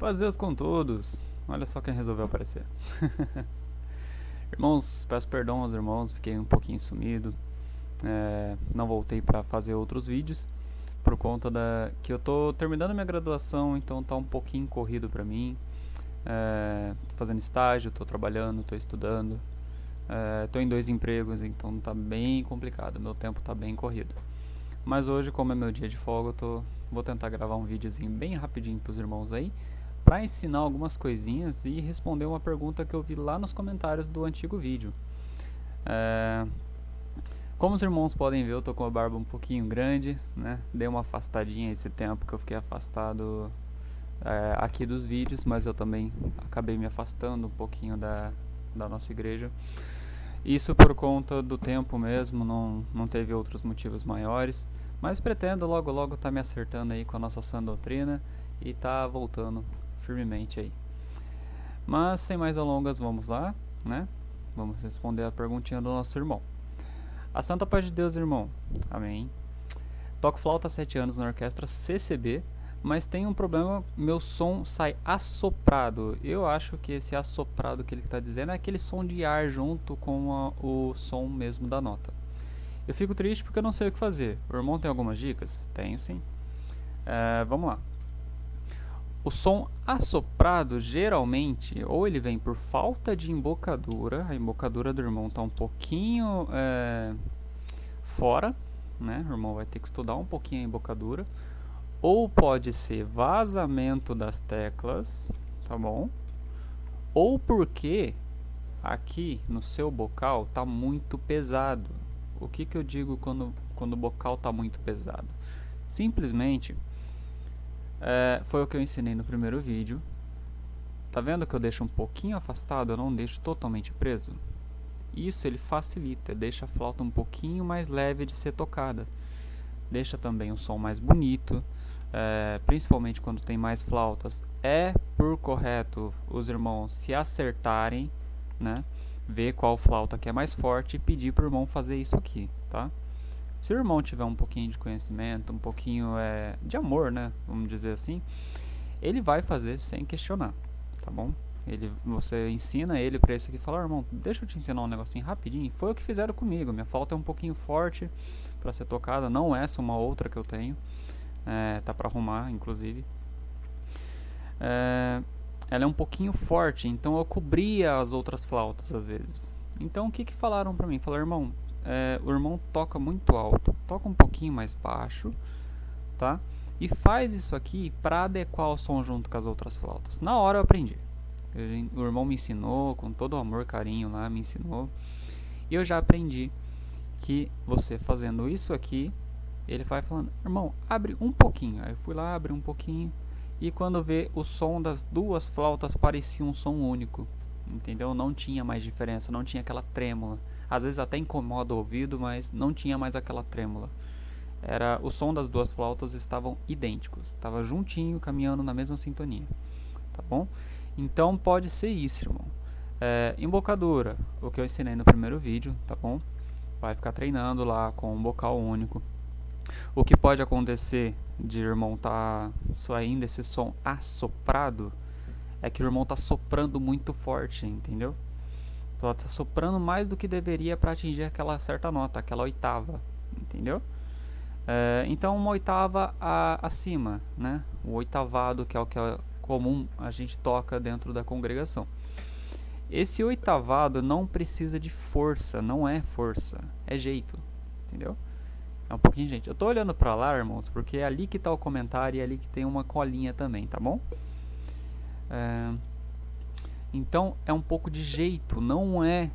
Paz de Deus com todos. Olha só quem resolveu aparecer. Irmãos, peço perdão aos irmãos, fiquei um pouquinho sumido. Não voltei para fazer outros vídeos por conta que eu tô terminando minha graduação, então tá um pouquinho corrido para mim. Tô fazendo estágio, tô trabalhando, tô estudando. Tô em 2 empregos, então tá bem complicado, meu tempo tá bem corrido. Mas hoje, como é meu dia de folga, vou tentar gravar um videozinho bem rapidinho pros irmãos aí, para ensinar algumas coisinhas e responder uma pergunta que eu vi lá nos comentários do antigo vídeo. Como os irmãos podem ver, eu tô com a barba um pouquinho grande, né? Dei uma afastadinha esse tempo que eu fiquei afastado aqui dos vídeos, mas eu também acabei me afastando um pouquinho da nossa igreja. Isso por conta do tempo mesmo, não teve outros motivos maiores, mas pretendo logo logo tá me acertando aí com a nossa sã doutrina e tá voltando firmemente aí. Mas sem mais delongas, vamos lá, né? Vamos responder a perguntinha do nosso irmão. A Santa Paz de Deus, irmão. Amém. Toco flauta há 7 anos na orquestra CCB, mas tem um problema, meu som sai assoprado. Eu acho que esse assoprado que ele está dizendo é aquele som de ar junto com o som mesmo da nota. Eu fico triste porque eu não sei o que fazer. O irmão tem algumas dicas? Tenho sim. Vamos lá. O som assoprado, geralmente, ou ele vem por falta de embocadura, a embocadura do irmão está um pouquinho fora, né? O irmão vai ter que estudar um pouquinho a embocadura. Ou pode ser vazamento das teclas, tá bom? Ou porque aqui no seu bocal tá muito pesado. O que eu digo quando o bocal tá muito pesado? Simplesmente foi o que eu ensinei no primeiro vídeo. Tá vendo que eu deixo um pouquinho afastado, eu não deixo totalmente preso? Isso ele facilita, deixa a flauta um pouquinho mais leve de ser tocada. Deixa também o som mais bonito, principalmente quando tem mais flautas. É por correto os irmãos se acertarem, né? Ver qual flauta que é mais forte e pedir para o irmão fazer isso aqui, tá? Se o irmão tiver um pouquinho de conhecimento, um pouquinho de amor, né? Vamos dizer assim, ele vai fazer sem questionar, tá bom? Você ensina ele para isso aqui e fala: irmão, deixa eu te ensinar um negocinho rapidinho. Foi o que fizeram comigo. Minha flauta é um pouquinho forte para ser tocada, não essa, uma outra que eu tenho. Tá para arrumar, inclusive. Ela é um pouquinho forte, então eu cobria as outras flautas às vezes. Então o que falaram para mim? Falaram: irmão, o irmão toca muito alto, toca um pouquinho mais baixo, tá? E faz isso aqui para adequar o som junto com as outras flautas. Na hora eu aprendi. O irmão me ensinou, com todo o amor e carinho lá, me ensinou. E eu já aprendi que você fazendo isso aqui, ele vai falando: irmão, abre um pouquinho. Aí eu fui lá, abri um pouquinho. E quando vê, o som das duas flautas parecia um som único. Entendeu? Não tinha mais diferença, não tinha aquela trêmula. Às vezes até incomoda o ouvido, mas não tinha mais aquela trêmula. O som das duas flautas estavam idênticos. Estava juntinho, caminhando na mesma sintonia. Tá bom? Então pode ser isso, irmão. Embocadura, o que eu ensinei no primeiro vídeo, tá bom? Vai ficar treinando lá com um bocal único. O que pode acontecer de o irmão tá saindo esse som assoprado é que o irmão tá soprando muito forte, entendeu? Tá soprando mais do que deveria para atingir aquela certa nota, aquela oitava, entendeu? Então uma oitava acima, né? O oitavado, que é o que é comum a gente toca dentro da congregação. Esse oitavado não precisa de força, não é força, é jeito, entendeu? É um pouquinho, gente. Eu tô olhando pra lá, irmãos, porque é ali que tá o comentário e é ali que tem uma colinha também, tá bom? Então é um pouco de jeito, não é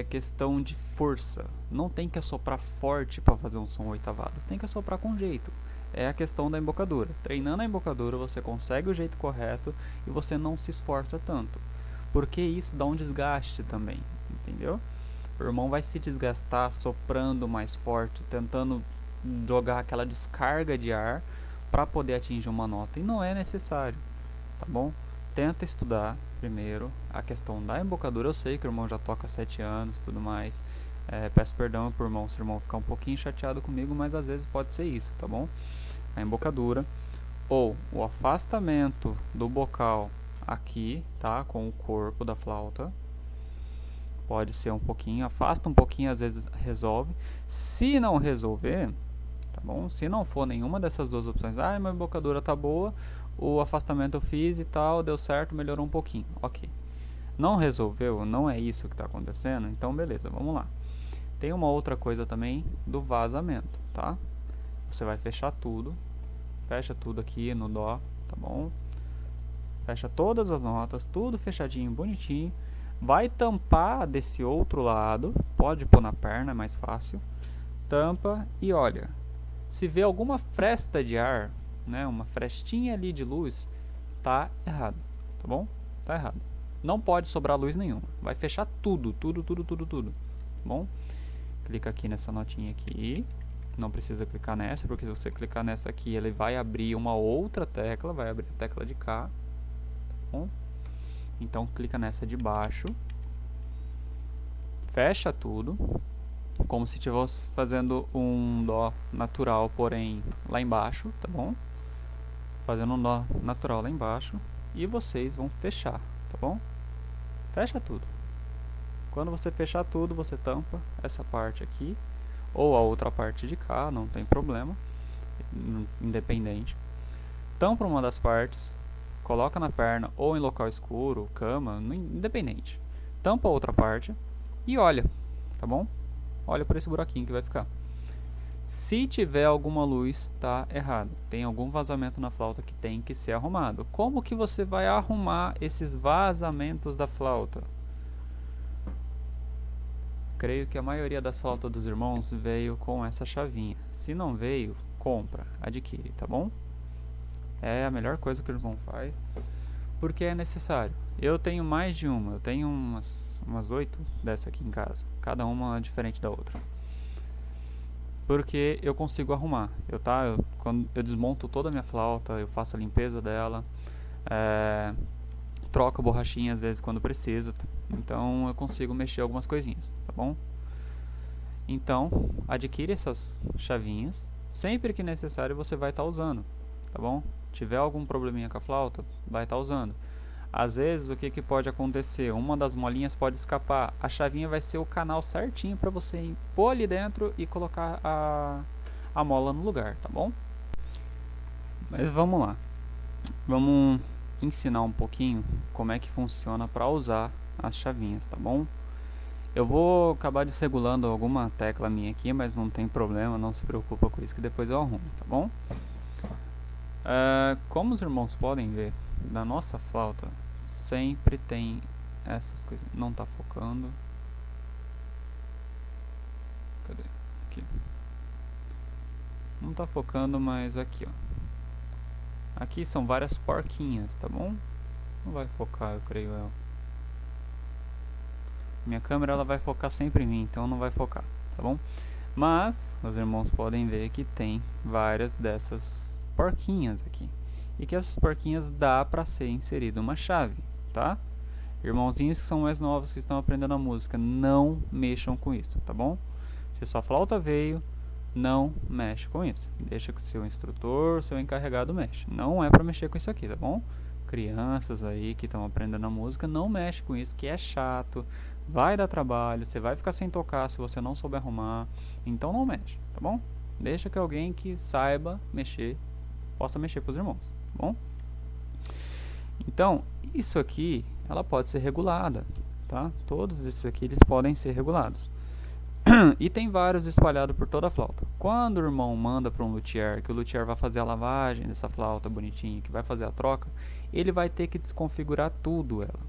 questão de força. Não tem que assoprar forte para fazer um som oitavado, tem que assoprar com jeito. É a questão da embocadura. Treinando a embocadura você consegue o jeito correto e você não se esforça tanto, porque isso dá um desgaste também, entendeu? O irmão vai se desgastar soprando mais forte, tentando jogar aquela descarga de ar para poder atingir uma nota, e não é necessário, tá bom? Tenta estudar primeiro a questão da embocadura. Eu sei que o irmão já toca há 7 anos e tudo mais. Peço perdão pro irmão se o irmão ficar um pouquinho chateado comigo, mas às vezes pode ser isso, tá bom? A embocadura, ou o afastamento do bocal aqui, tá? Com o corpo da flauta. Pode ser um pouquinho, afasta um pouquinho, às vezes resolve. Se não resolver, tá bom? Se não for nenhuma dessas duas opções, ah, minha embocadura tá boa, o afastamento eu fiz e tal, deu certo, melhorou um pouquinho, ok. Não resolveu, não é isso que está acontecendo, então beleza, vamos lá. Tem uma outra coisa também do vazamento, tá? Você vai fechar tudo, fecha tudo aqui no dó, tá bom? Fecha todas as notas, tudo fechadinho, bonitinho. Vai tampar desse outro lado, pode pôr na perna, é mais fácil. Tampa e olha, se vê alguma fresta de ar, né, uma frestinha ali de luz, tá errado, tá bom? Tá errado. Não pode sobrar luz nenhuma. Vai fechar tudo, tudo, tudo, tudo, tudo, tá bom? Clica aqui nessa notinha aqui. Não precisa clicar nessa, porque se você clicar nessa aqui, ele vai abrir uma outra tecla, vai abrir a tecla de cá, tá bom? Então clica nessa de baixo, fecha tudo, como se estivesse fazendo um dó natural, porém lá embaixo, tá bom? Fazendo um dó natural lá embaixo, e vocês vão fechar, tá bom? Fecha tudo. Quando você fechar tudo, você tampa essa parte aqui, ou a outra parte de cá, não tem problema, independente. Tampa uma das partes, coloca na perna ou em local escuro, cama, independente. Tampa a outra parte e olha, tá bom? Olha por esse buraquinho que vai ficar. Se tiver alguma luz, tá errado. Tem algum vazamento na flauta que tem que ser arrumado. Como que você vai arrumar esses vazamentos da flauta? Creio que a maioria das flautas dos irmãos veio com essa chavinha. Se não veio, compra, adquire, tá bom? É a melhor coisa que o irmão faz, porque é necessário. Eu tenho mais de uma, eu tenho umas 8 dessa aqui em casa, cada uma diferente da outra. Porque eu consigo arrumar. Quando eu desmonto toda a minha flauta, eu faço a limpeza dela, troco a borrachinha às vezes quando precisa, então eu consigo mexer algumas coisinhas, tá bom? Então, adquire essas chavinhas, sempre que necessário você vai estar usando, tá bom? Tiver algum probleminha com a flauta, vai estar usando. Às vezes, o que pode acontecer? Uma das molinhas pode escapar. A chavinha vai ser o canal certinho para você pôr ali dentro e colocar a mola no lugar, tá bom? Mas vamos lá. Vamos ensinar um pouquinho como é que funciona para usar as chavinhas, tá bom? Eu vou acabar desregulando alguma tecla minha aqui, mas não tem problema, não se preocupa com isso que depois eu arrumo, tá bom? Como os irmãos podem ver, na nossa flauta sempre tem essas coisas. Não tá focando. Cadê? Aqui. Não tá focando, mas aqui, ó. Aqui são várias porquinhas, tá bom? Não vai focar, eu creio eu. Minha câmera ela vai focar sempre em mim, então não vai focar, tá bom? Mas os irmãos podem ver que tem várias dessas porquinhas aqui. E que essas porquinhas dá para ser inserida uma chave, tá? Irmãozinhos que são mais novos, que estão aprendendo a música, não mexam com isso, tá bom? Se sua flauta veio, não mexe com isso. Deixa que o seu instrutor, seu encarregado mexe. Não é para mexer com isso aqui, tá bom? Crianças aí que estão aprendendo a música, não mexe com isso, que é chato, vai dar trabalho, você vai ficar sem tocar se você não souber arrumar, então não mexe, tá bom? Deixa que alguém que saiba mexer, possa mexer para os irmãos, tá bom? Então, isso aqui, ela pode ser regulada, tá? Todos esses aqui, eles podem ser regulados. E tem vários espalhados por toda a flauta. Quando o irmão manda para um luthier, que o luthier vai fazer a lavagem dessa flauta bonitinha, que vai fazer a troca, ele vai ter que desconfigurar tudo ela.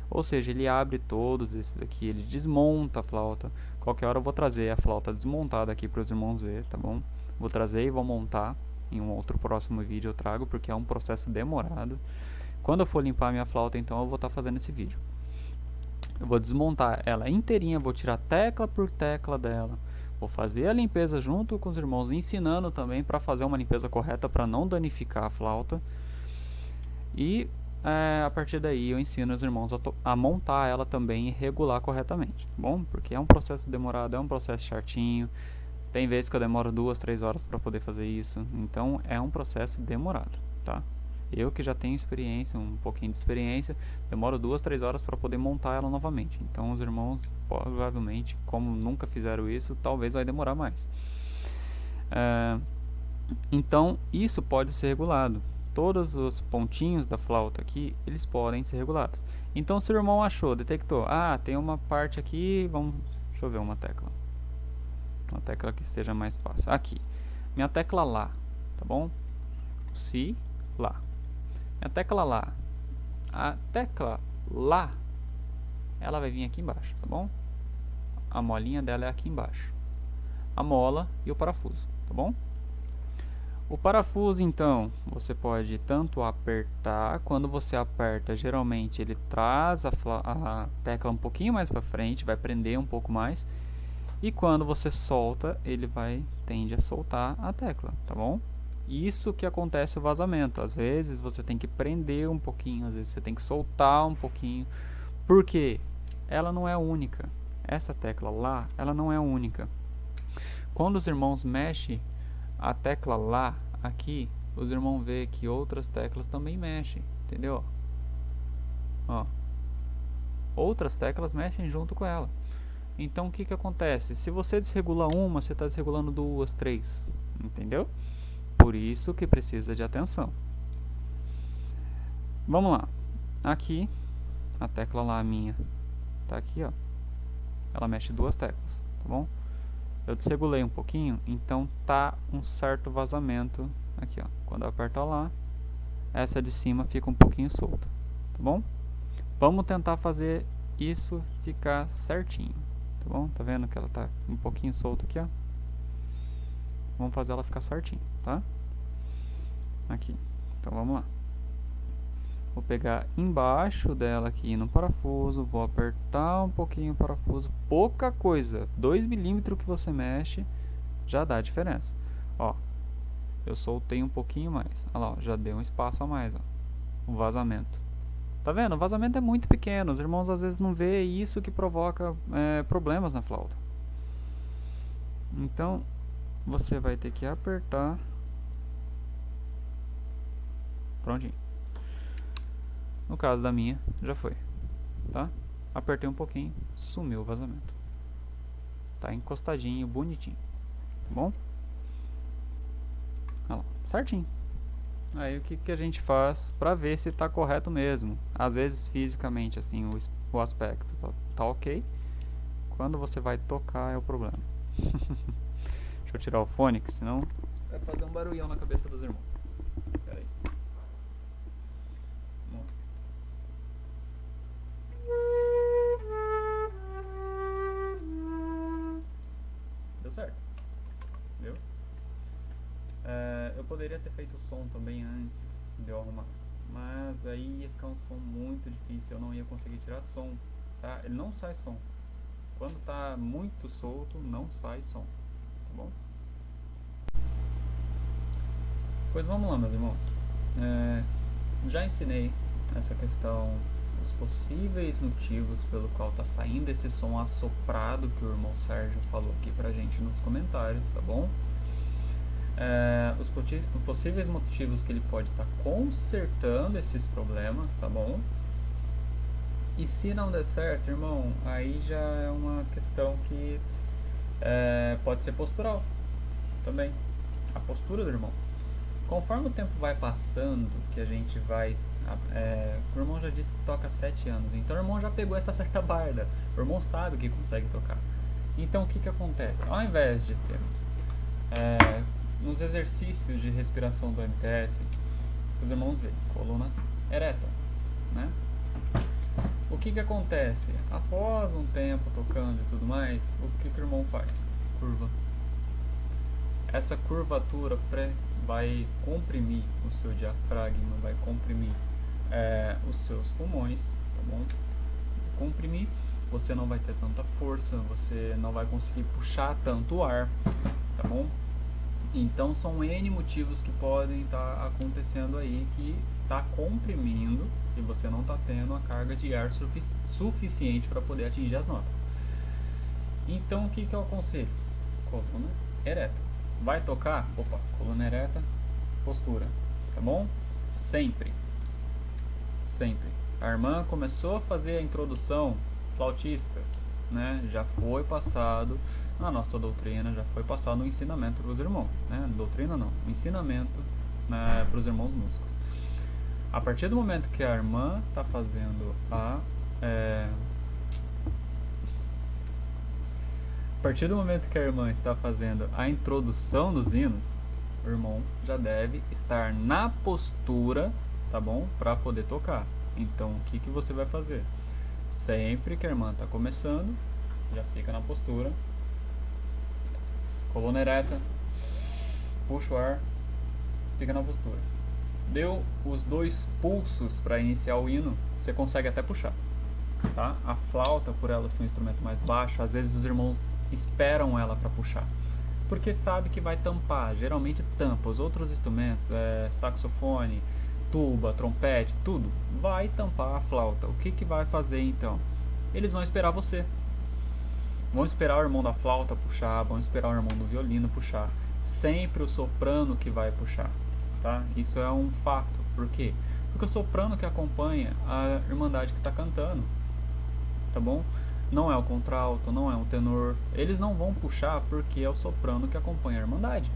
Ou seja, ele abre todos esses aqui, ele desmonta a flauta. Qualquer hora eu vou trazer a flauta desmontada aqui para os irmãos ver, tá bom? Vou trazer e vou montar. Em um outro próximo vídeo eu trago, porque é um processo demorado. Quando eu for limpar a minha flauta, então eu vou estar fazendo esse vídeo. Eu vou desmontar ela inteirinha, vou tirar tecla por tecla dela. Vou fazer a limpeza junto com os irmãos, ensinando também para fazer uma limpeza correta, para não danificar a flauta. E a partir daí eu ensino os irmãos a montar ela também e regular corretamente, tá bom? Porque é um processo demorado, é um processo chatinho. Tem vezes que eu demoro 2, 3 horas para poder fazer isso. Então é um processo demorado, tá? Eu que já tenho experiência, um pouquinho de experiência, demoro 2, 3 horas para poder montar ela novamente. Então os irmãos, provavelmente, como nunca fizeram isso, talvez vai demorar mais. Então isso pode ser regulado. Todos os pontinhos da flauta aqui, eles podem ser regulados. Então se o irmão achou, detectou, tem uma parte aqui, deixa eu ver uma tecla que esteja mais fácil. Aqui, minha tecla Lá, tá bom? Si, Lá. Minha tecla Lá. A tecla Lá, ela vai vir aqui embaixo, tá bom? A molinha dela é aqui embaixo. A mola e o parafuso, tá bom? O parafuso, então, você pode tanto apertar, quando você aperta, geralmente ele traz a tecla um pouquinho mais para frente, vai prender um pouco mais, e quando você solta, ele tende a soltar a tecla, tá bom? Isso que acontece o vazamento. Às vezes você tem que prender um pouquinho, às vezes você tem que soltar um pouquinho, porque ela não é única. Essa tecla Lá, ela não é única. Quando os irmãos mexem a tecla Lá aqui, os irmãos vê que outras teclas também mexem, entendeu? Ó, outras teclas mexem junto com ela. Então o que acontece? Se você desregula uma, você está desregulando 2, 3, entendeu? Por isso que precisa de atenção. Vamos lá. Aqui, a tecla Lá minha tá aqui, ó. Ela mexe 2 teclas, tá bom? Eu desregulei um pouquinho, então tá um certo vazamento aqui, ó. Quando eu aperto Lá, essa de cima fica um pouquinho solta, tá bom? Vamos tentar fazer isso ficar certinho, tá bom? Tá vendo que ela tá um pouquinho solta aqui, ó? Vamos fazer ela ficar certinho, tá? Aqui. Então vamos lá. Vou pegar embaixo dela aqui no parafuso, vou apertar um pouquinho o parafuso, pouca coisa, 2 milímetros que você mexe, já dá diferença. Ó, eu soltei um pouquinho mais, olha lá, ó, já deu um espaço a mais, ó, o vazamento. Tá vendo? O vazamento é muito pequeno, os irmãos às vezes não vê isso que provoca problemas na flauta. Então, você vai ter que apertar. Prontinho. No caso da minha, já foi, tá? Apertei um pouquinho, sumiu o vazamento. Tá encostadinho, bonitinho, tá bom? Olha lá, certinho. Aí o que a gente faz pra ver se tá correto mesmo? Às vezes fisicamente assim o aspecto tá ok. Quando você vai tocar é o problema. Deixa eu tirar o fone, que senão vai fazer um barulhão na cabeça dos irmãos. Pera aí. Deu certo, viu? Eu poderia ter feito o som também antes de eu arrumar, mas aí ia ficar um som muito difícil, eu não ia conseguir tirar som, tá? Ele não sai som. Quando tá muito solto, não sai som, tá bom? Pois vamos lá, meus irmãos. Já ensinei essa questão, os possíveis motivos pelo qual tá saindo esse som assoprado que o irmão Sérgio falou aqui pra gente nos comentários, tá bom? Os possíveis motivos que ele pode estar consertando esses problemas, tá bom? E se não der certo, irmão, aí já é uma questão que pode ser postural também, a postura do irmão. Conforme o tempo vai passando, que a gente vai... o irmão já disse que toca há 7 anos, então o irmão já pegou essa certa barda, o irmão sabe que consegue tocar. Então o que acontece? Ao invés de termos nos exercícios de respiração do MTS, os irmãos veem coluna ereta, né? O que acontece? Após um tempo tocando e tudo mais, o que o irmão faz? Curva. Essa curvatura vai comprimir o seu diafragma, vai comprimir os seus pulmões, tá bom? Comprimir, você não vai ter tanta força, você não vai conseguir puxar tanto ar, tá bom? Então são N motivos que podem estar acontecendo aí, que está comprimindo e você não está tendo a carga de ar suficiente para poder atingir as notas. Então o que eu aconselho? Coluna ereta. Vai tocar? Opa, coluna ereta, postura, tá bom? Sempre. Sempre. A irmã começou a fazer a introdução, flautistas, né? Já foi passado na nossa doutrina, já foi passado um ensinamento para os irmãos, né? Doutrina não, um ensinamento, né, para os irmãos músicos. A partir do momento que a irmã está fazendo a partir do momento que a irmã está fazendo a introdução dos hinos, o irmão já deve estar na postura, tá bom? Para poder tocar. Então, o que você vai fazer? Sempre que a irmã está começando, já fica na postura, coluna ereta, puxa o ar, fica na postura. Deu os 2 pulsos para iniciar o hino, você consegue até puxar. Tá? A flauta, por ela ser um instrumento mais baixo, às vezes os irmãos esperam ela para puxar, porque sabe que vai tampar, geralmente tampa. Os outros instrumentos, saxofone, tuba, trompete, tudo, vai tampar a flauta. O que vai fazer então? Eles vão esperar você. Vão esperar o irmão da flauta puxar, vão esperar o irmão do violino puxar. Sempre o soprano que vai puxar, tá? Isso é um fato. Por quê? Porque o soprano que acompanha a irmandade que está cantando, tá bom? Não é o contralto, não é um tenor. Eles não vão puxar porque é o soprano que acompanha a irmandade,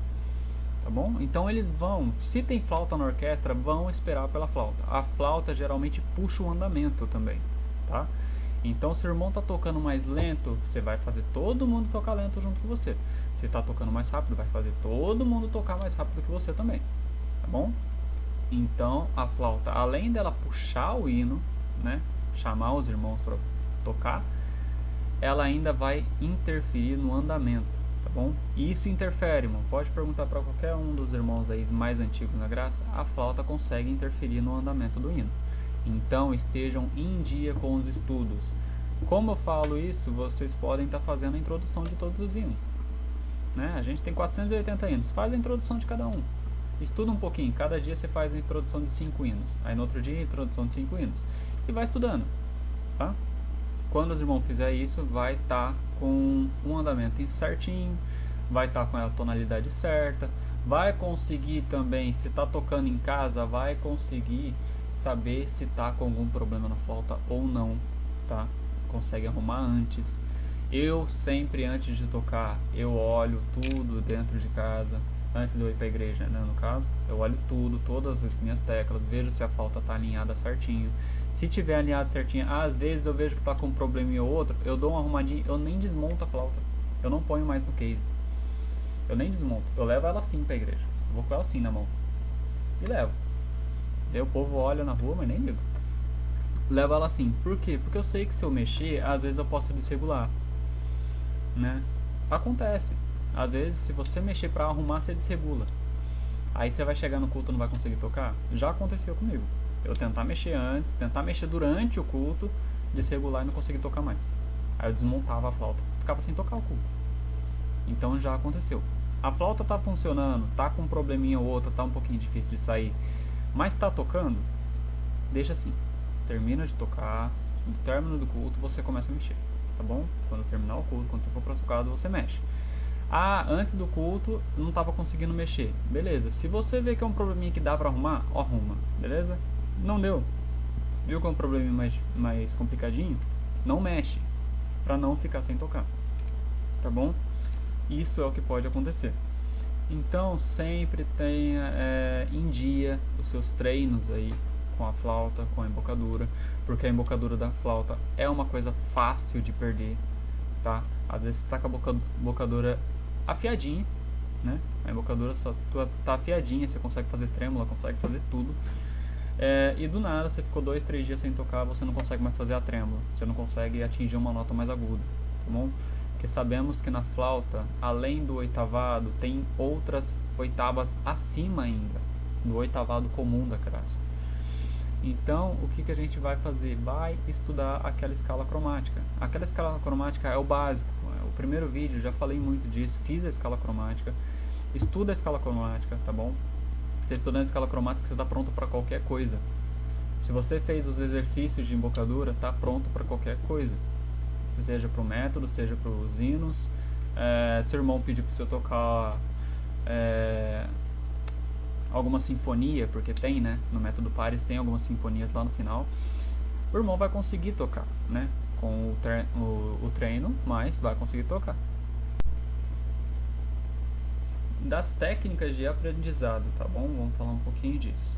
tá bom? Então eles vão, se tem flauta na orquestra, vão esperar pela flauta. A flauta geralmente puxa o andamento também, tá? Então se o irmão tá tocando mais lento, você vai fazer todo mundo tocar lento junto com você. Se tá tocando mais rápido, vai fazer todo mundo tocar mais rápido que você também, tá bom? Então a flauta, além dela puxar o hino, né, chamar os irmãos para tocar, ela ainda vai interferir no andamento, tá bom? E isso interfere, irmão. Pode perguntar para qualquer um dos irmãos aí mais antigos na graça, a flauta consegue interferir no andamento do hino. Então estejam em dia com os estudos. Como eu falo isso, vocês podem estar fazendo a introdução de todos os hinos, né? A gente tem 480 hinos, faz a introdução de cada um. Estuda um pouquinho, cada dia você faz a introdução de 5 hinos, aí no outro dia a introdução de 5 hinos, e vai estudando, tá? Quando os irmãos fizer isso, vai estar com um andamento certinho, vai estar com a tonalidade certa, vai conseguir também, se está tocando em casa, vai conseguir saber se está com algum problema na flauta ou não, tá? Consegue arrumar antes. Eu sempre, antes de tocar, eu olho tudo dentro de casa, antes de eu ir para a igreja, né, no caso, eu olho tudo, todas as minhas teclas, vejo se a flauta está alinhada certinho. Se tiver alinhado certinho, às vezes eu vejo que está com um probleminha ou outro, eu dou uma arrumadinha, eu nem desmonto a flauta, eu não ponho mais no case, eu nem desmonto, eu levo ela assim para a igreja, eu vou com ela assim na mão e levo. Daí o povo olha na rua, mas nem ligo. Levo ela assim, por quê? Porque eu sei que se eu mexer, às vezes eu posso desregular, né? Acontece. Às vezes, se você mexer para arrumar, você desregula. Aí você vai chegar no culto e não vai conseguir tocar. Já aconteceu comigo. Eu tentar mexer antes, tentar mexer durante o culto, desregular e não conseguir tocar mais. Aí eu desmontava a flauta, ficava sem tocar o culto. Então já aconteceu. A flauta tá funcionando, tá com um probleminha ou outro, tá um pouquinho difícil de sair, mas tá tocando, deixa assim. Termina de tocar, no término do culto você começa a mexer, tá bom? Quando terminar o culto, quando você for para sua casa, você mexe. Ah, antes do culto não estava conseguindo mexer. Beleza, se você vê que é um probleminha que dá para arrumar, arruma, beleza? Não deu. Viu que é um probleminha mais complicadinho? Não mexe, para não ficar sem tocar, tá bom? Isso é o que pode acontecer. Então sempre tenha em dia os seus treinos aí com a flauta, com a embocadura, porque a embocadura da flauta é uma coisa fácil de perder, tá? Às vezes você tá com a embocadura afiadinha, né? A embocadura só tá afiadinha, você consegue fazer trêmula, consegue fazer tudo. E do nada você ficou 2, 3 dias sem tocar, você não consegue mais fazer a trêmula, você não consegue atingir uma nota mais aguda, tá bom? Porque sabemos que na flauta, além do oitavado, tem outras oitavas acima ainda, do oitavado comum da graça. Então, o que a gente vai fazer? Vai estudar aquela escala cromática. Aquela escala cromática é o básico. O primeiro vídeo, já falei muito disso, fiz a escala cromática. Estuda a escala cromática, tá bom? Você estudando a escala cromática, você está pronto para qualquer coisa. Se você fez os exercícios de embocadura, está pronto para qualquer coisa. Seja para o método, seja para os hinos. Seu irmão pedir para você tocar alguma sinfonia, porque tem, né, no método Pares tem algumas sinfonias lá no final, o irmão vai conseguir tocar, né, com o treino, mas vai conseguir tocar. Das técnicas de aprendizado, tá bom? Vamos falar um pouquinho disso.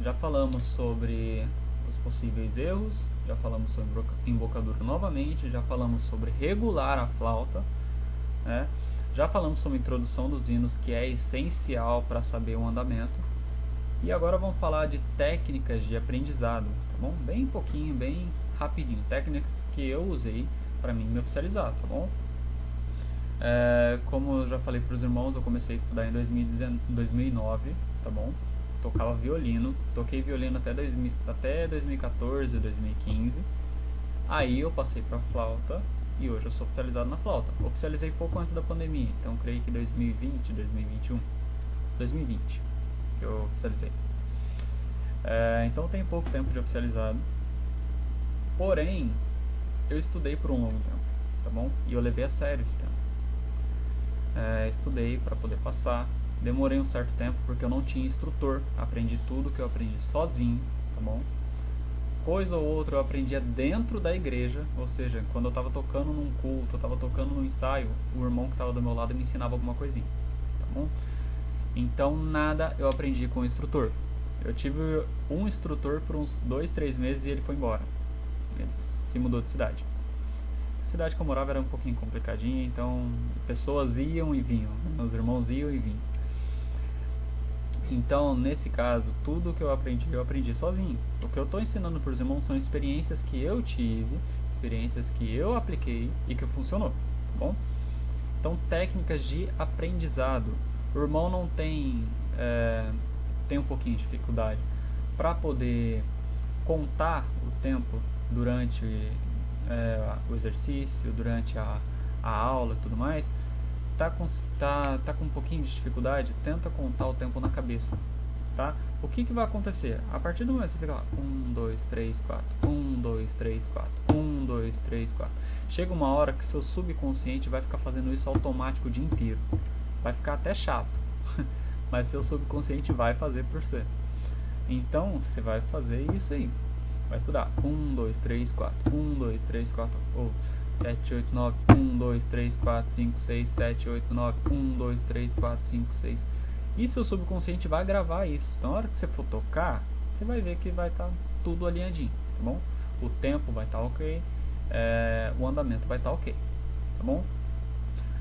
Já falamos sobre os possíveis erros, já falamos sobre embocadura novamente, já falamos sobre regular a flauta, né? Já falamos sobre a introdução dos hinos, que é essencial para saber o andamento. E agora vamos falar de técnicas de aprendizado, tá bom? Bem pouquinho, bem rapidinho. Técnicas que eu usei para mim me oficializar, tá bom? Como eu já falei para os irmãos, eu comecei a estudar em 2009, tá bom? Tocava violino, toquei violino até 2014, 2015. Aí eu passei para flauta e hoje eu sou oficializado na flauta. Oficializei pouco antes da pandemia, então creio que 2020, 2021, 2020 que eu oficializei. Então tem pouco tempo de oficializado. Porém, eu estudei por um longo tempo, tá bom? E eu levei a sério esse tempo. Estudei para poder passar. Demorei um certo tempo porque eu não tinha instrutor. Aprendi tudo que eu aprendi sozinho, tá bom? Coisa ou outra eu aprendia dentro da igreja, ou seja, quando eu estava tocando num culto, eu estava tocando num ensaio, o irmão que estava do meu lado me ensinava alguma coisinha, tá bom? Então nada eu aprendi com o instrutor. Eu tive um instrutor por uns 2, 3 meses e ele foi embora. Ele se mudou de cidade. A cidade que eu morava era um pouquinho complicadinha, então pessoas iam e vinham, meus irmãos iam e vinham. Então, nesse caso, tudo que eu aprendi sozinho. O que eu estou ensinando para os irmãos são experiências que eu tive, experiências que eu apliquei e que funcionou, tá bom? Então, técnicas de aprendizado. O irmão não tem um pouquinho de dificuldade para poder contar o tempo durante o exercício, durante a aula e tudo mais. Tá com um pouquinho de dificuldade, tenta contar o tempo na cabeça, tá? O que vai acontecer? A partir do momento que você fica lá, 1, 2, 3, 4, 1, 2, 3, 4, 1, 2, 3, 4. Chega uma hora que seu subconsciente vai ficar fazendo isso automático o dia inteiro. Vai ficar até chato, mas seu subconsciente vai fazer por você. Então, você vai fazer isso aí. Vai estudar 1, 2, 3, 4, 1, 2, 3, 4, ou 7, 8, 9, 1, 2, 3, 4, 5, 6, 7, 8, 9, 1, 2, 3, 4, 5, 6. E seu subconsciente vai gravar isso. Então, na hora que você for tocar, você vai ver que vai estar tudo alinhadinho, tá bom? O tempo vai estar ok, o andamento vai estar ok, tá bom?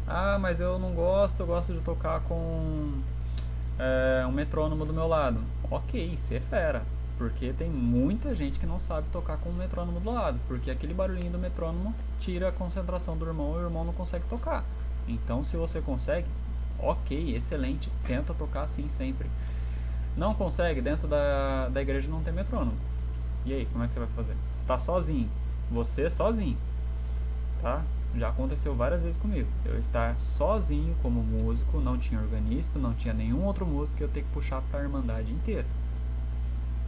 Ah, mas eu não gosto, eu gosto de tocar com um metrônomo do meu lado. Ok, você é fera. Porque tem muita gente que não sabe tocar com o metrônomo do lado, porque aquele barulhinho do metrônomo tira a concentração do irmão e o irmão não consegue tocar. Então, se você consegue, ok, excelente, tenta tocar assim sempre. Não consegue, dentro da igreja não tem metrônomo. E aí, como é que você vai fazer? Você está sozinho, você sozinho, tá? Já aconteceu várias vezes comigo. Eu estar sozinho como músico, não tinha organista, não tinha nenhum outro músico, e eu ter que puxar para a irmandade inteira.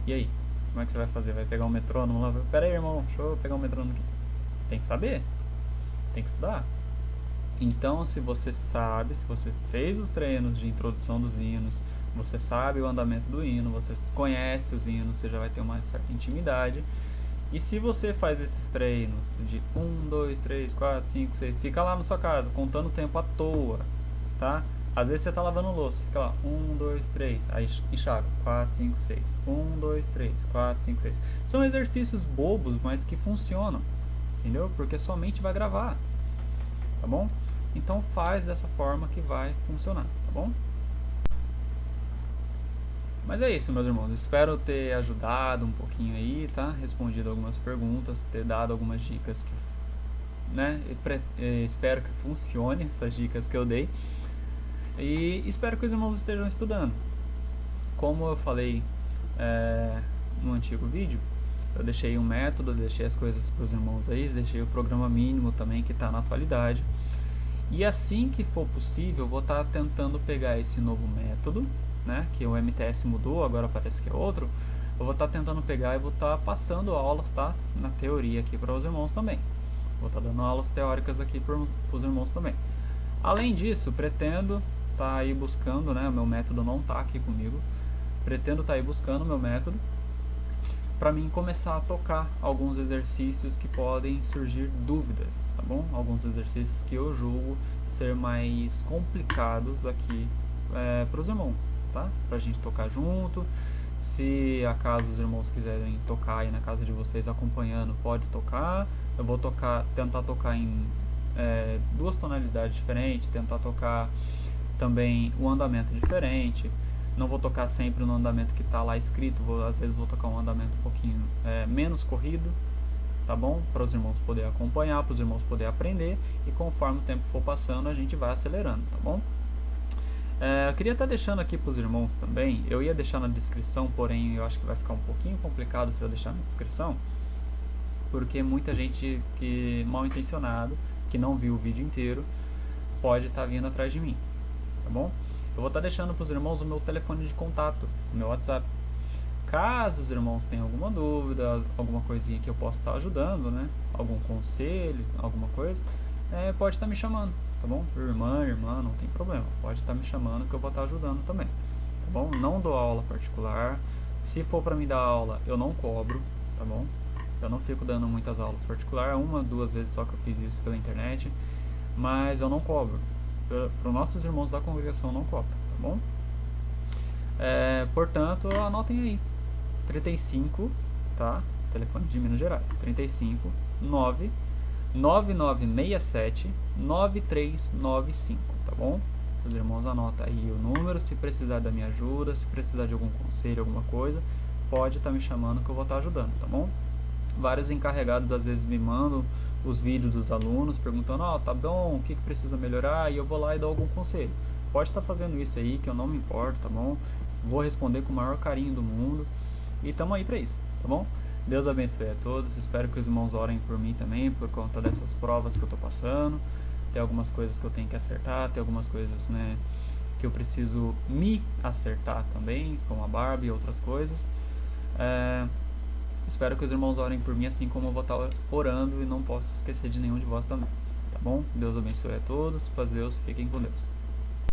E aí, como é que você vai fazer? Vai pegar um metrônomo lá? Pera aí, irmão, deixa eu pegar um metrônomo aqui. Tem que saber, tem que estudar. Então, se você sabe, se você fez os treinos de introdução dos hinos, você sabe o andamento do hino, você conhece os hinos, você já vai ter uma certa intimidade. E se você faz esses treinos de 1, 2, 3, 4, 5, 6, fica lá na sua casa, contando o tempo à toa, tá? Às vezes você tá lavando louça, fica lá, 1, 2, 3, aí enxaga, 4, 5, 6, 1, 2, 3, 4, 5, 6. São exercícios bobos, mas que funcionam, entendeu? Porque sua mente vai gravar, tá bom? Então faz dessa forma que vai funcionar, tá bom? Mas é isso, meus irmãos, espero ter ajudado um pouquinho aí, tá? Respondido algumas perguntas, ter dado algumas dicas que, né? Espero que funcione essas dicas que eu dei. E espero que os irmãos estejam estudando. Como eu falei no antigo vídeo, eu deixei um método, deixei as coisas para os irmãos aí, deixei o programa mínimo também que está na atualidade. E assim que for possível, eu vou estar tentando pegar esse novo método, né, que o MTS mudou, agora parece que é outro. Eu vou estar tentando pegar e vou estar passando aulas, tá, na teoria aqui para os irmãos também. Vou estar dando aulas teóricas aqui para os irmãos também. Além disso, pretendo estar aí buscando, né? O meu método não está aqui comigo. Pretendo estar aí buscando o meu método para mim começar a tocar alguns exercícios que podem surgir dúvidas, tá bom? Alguns exercícios que eu julgo ser mais complicados aqui para os irmãos, tá? Pra gente tocar junto. Se acaso os irmãos quiserem tocar aí na casa de vocês acompanhando, pode tocar. Eu vou tentar tocar em duas tonalidades diferentes, tentar tocar também um andamento diferente. Não vou tocar sempre no andamento que está lá escrito, às vezes vou tocar um andamento um pouquinho menos corrido, tá bom? Para os irmãos poderem acompanhar, para os irmãos poderem aprender, e conforme o tempo for passando a gente vai acelerando, tá bom? Eu queria estar deixando aqui para os irmãos também, eu ia deixar na descrição, porém eu acho que vai ficar um pouquinho complicado se eu deixar na descrição, porque muita gente mal intencionado, que não viu o vídeo inteiro, pode estar vindo atrás de mim, tá bom? Eu vou estar deixando para os irmãos o meu telefone de contato, o meu WhatsApp. Caso os irmãos tenham alguma dúvida, alguma coisinha que eu possa estar ajudando, né? Algum conselho, alguma coisa, pode estar me chamando, tá bom? Irmã, não tem problema. Pode estar me chamando que eu vou estar ajudando também, tá bom? Não dou aula particular. Se for para me dar aula, eu não cobro, tá bom? Eu não fico dando muitas aulas particulares, 1, 2 vezes só que eu fiz isso pela internet, mas eu não cobro. Para os nossos irmãos da congregação não cobra, tá bom? Portanto, anotem aí, 35, tá? Telefone de Minas Gerais, 35 9 9967 9395, tá bom? Os irmãos anotam aí o número, se precisar da minha ajuda, se precisar de algum conselho, alguma coisa, pode estar me chamando que eu vou estar ajudando, tá bom? Vários encarregados às vezes me mandam os vídeos dos alunos perguntando, tá bom, o que precisa melhorar, e eu vou lá e dou algum conselho. Pode estar fazendo isso aí, que eu não me importo, tá bom? Vou responder com o maior carinho do mundo, e tamo aí pra isso, tá bom? Deus abençoe a todos, espero que os irmãos orem por mim também, por conta dessas provas que eu tô passando. Tem algumas coisas que eu tenho que acertar, tem algumas coisas, né, que eu preciso me acertar também, como a Barbie e outras coisas. Espero que os irmãos orem por mim, assim como eu vou estar orando, e não posso esquecer de nenhum de vós também, tá bom? Deus abençoe a todos, paz Deus, fiquem com Deus.